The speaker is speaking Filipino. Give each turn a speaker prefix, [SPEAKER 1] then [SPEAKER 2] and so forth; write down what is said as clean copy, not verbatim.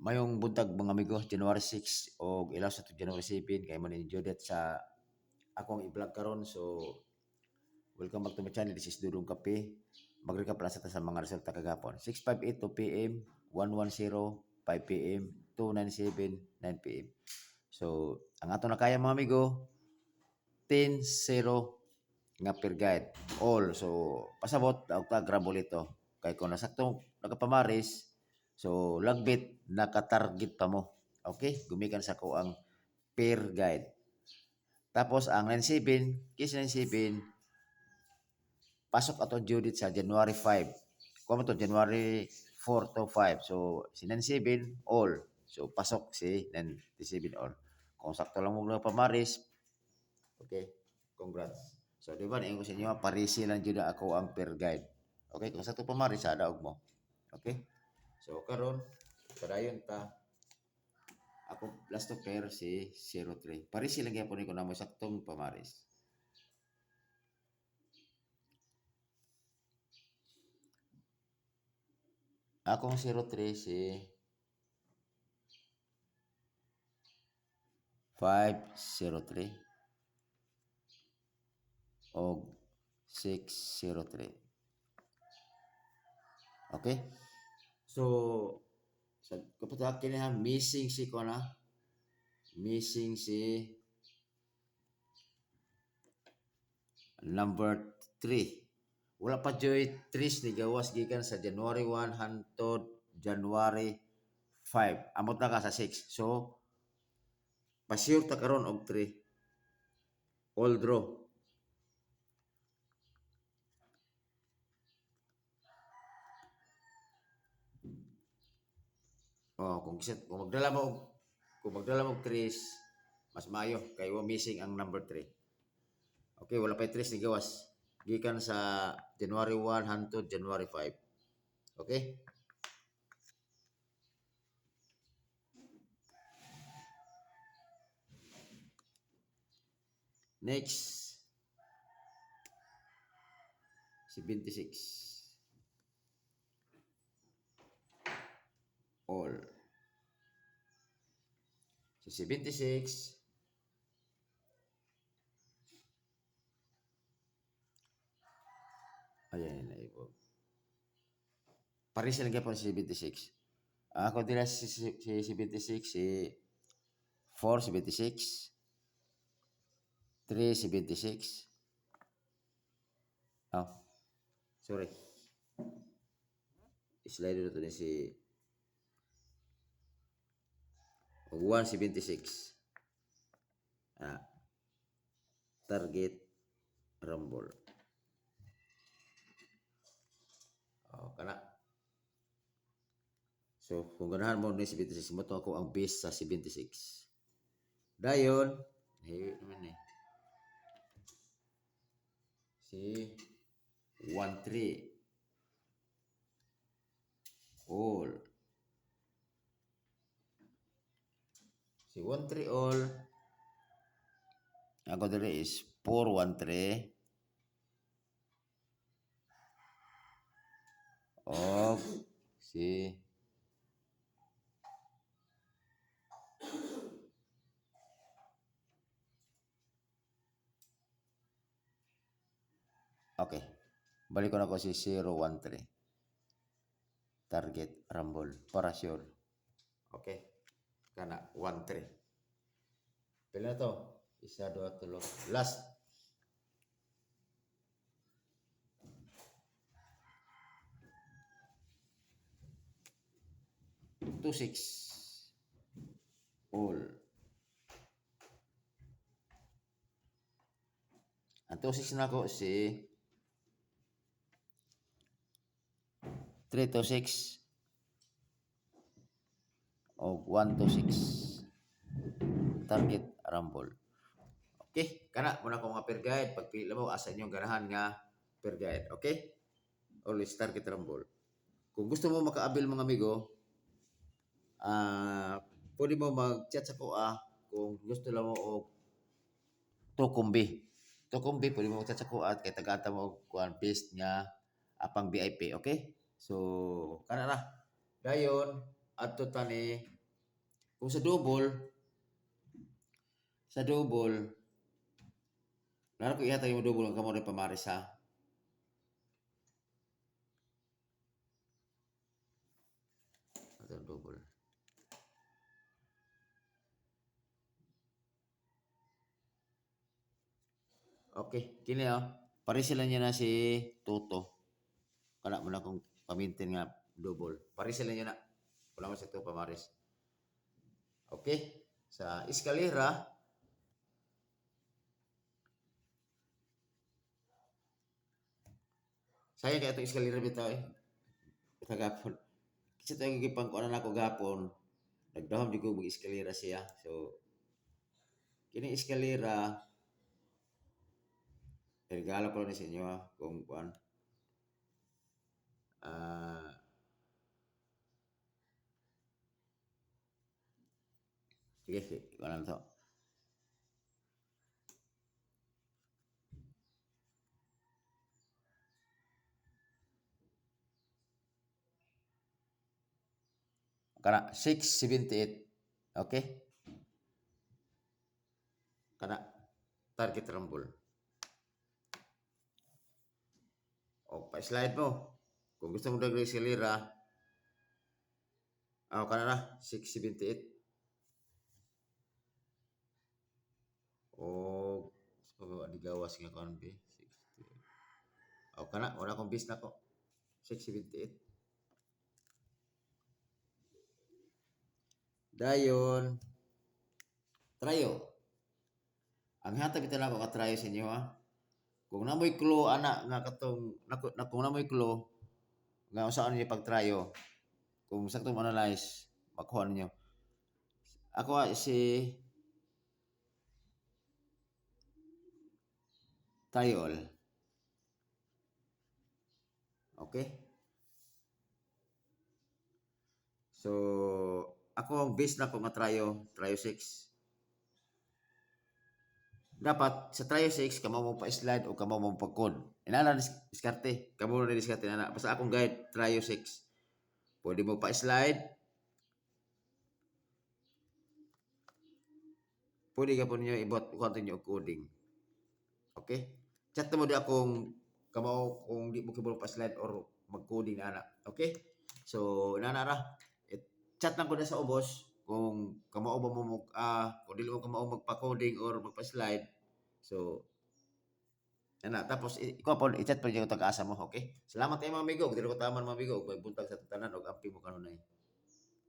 [SPEAKER 1] Mayong buntag mga amigo, January 6 o ilaw sa January 7 kay man ni Jodet sa akong i-vlog karon. So welcome back to my channel. This is Dudong Kape. Mag-recap lang sa mga resulta kagapon. 6:58 p.m., 1:10 5 p.m., 2:97 9 p.m. So ang ato na kaya mga amigo 10-0 nga per guide all. So pasabot og grabol ito kay kung nasaktong nagapamaris. So, lagbit, nakatarget pa mo. Okay? Gumikan sa ko ang per guide. Tapos, ang 97, case 97, pasok ato Judith sa January 5. Kung to January 4 to 5. So, si 97, all. So, pasok si 97 all. Kung sakto lang mo lang pamaris, okay? Congrats. So, di ba, naingo sa inyo, parisi lang dyan ako ang per guide. Okay? Kung sakto pamaris, daog mo. Okay? So, karon padayon ta ako last to pair si 03. Paris silang gyapon ko na mo saktong pamaris. Akong 03 si 503 o 603. Okay? So, sa kapag kini ha missing si ko na missing si number 3. Wala pa joy 3 ni gawas gikan sa January 1 hangtod January 5. Amot na ka sa 6. So, pasure ta karon og 3. All draw. Oh, kung magdala mo og 3, mas maayo kay wa missing ang number 3. Okay, wala pa 3 ni gawas. Gikan sa January 1 hangtod January 5. Okay? Next, 76. All. So, 76. Ayan, ipo. Paris lang po si 76. Ako dila si 76, si 4, 76. 3, 76. Oh, sorry. Slide dito din si 176. Target rumble. Oh, kana. So, kung ganahan mo ni 76, mo to ako ang base sa 76. Dayon, naman eh. Si 13. All. Si 13 all. Ako diri is 413. Og si okay. Balik ko na ko si 013. Target rumble para sure. Okay. Kana 13. Pila na to? 1, 2, 3. Last. Two 6 all. Ang 2 6 na ko si 3 to 6 o 1 to 6 target rumble. Okay, kana muna ko nga per guide. Pagpili mo asa inyong ganahan nga per guide. Okay? Always target rumble. Kung gusto mo makaabil mga amigo, pwede mo mag-chat sa ko kung gusto lang mo og tukumbi. Tukumbi, pwede mo mag-chat sa ko at kay tagata mo kuan based nga apang VIP. Okay? So, kana na. Dayon, adto tani Kung sa double, lalo ko ihatag yung double ang kamo rin pamaris ha. Ito double. Okay, kini pare sila niya na si Toto. Kana mo na kung pamintin nga double. Pare sila niya na. Wala mo sa ito pamaris. Okay, sa eskalera, sayang kaya itong eskalera bitaw kagapon. Kasi ito yung gipang kuanan ako gapon. Nagdahom di ko mag-eskalera siya. So, kini eskalera, regalo ko ni sa inyo kung kuan. Ah, sige, kuanan to. Kana 678. Okay? Kana target rumble. O, pa-slide mo. Kung gusto mo dagdag eskalera, kana na 678. O, so, di gawas nga kuan be. 68. O, kana, wala akong bis na ko. 678. Dayon, trayo. Ang hatag ito na ako katrayo sa inyo ha. Kung namoy clue ana nga katong kung namoy clue nga usaan niyo pagtrayo, kung saktong analyze, makuha ninyo. Ako si Tayol. Okay? So, ako ang base na ko nga trayo 6. Dapat sa trio 6 kamo mo pa-slide o kamo mo pagkod. Inana diskarte, kamo na diskarte na. Basta akong guide trio 6. Pwede mo pa-slide. Pwede ka po ninyo ibot continue coding. Okay? Chat mo di akong kamo kung di mo kibulong pa-slide or mag-coding na ana. Okay? So, inana ra. Chat lang ko na sa ubos kung kamo ba mo kung dili mo kamo magpa-coding or magpa-slide. So, tapos ikaw po i-chat pa yung tag-asa mo, okay? Salamat kayo mga amigo. Dili ko taman mga amigo. Buntag sa tatanan og ampi mo kanunay.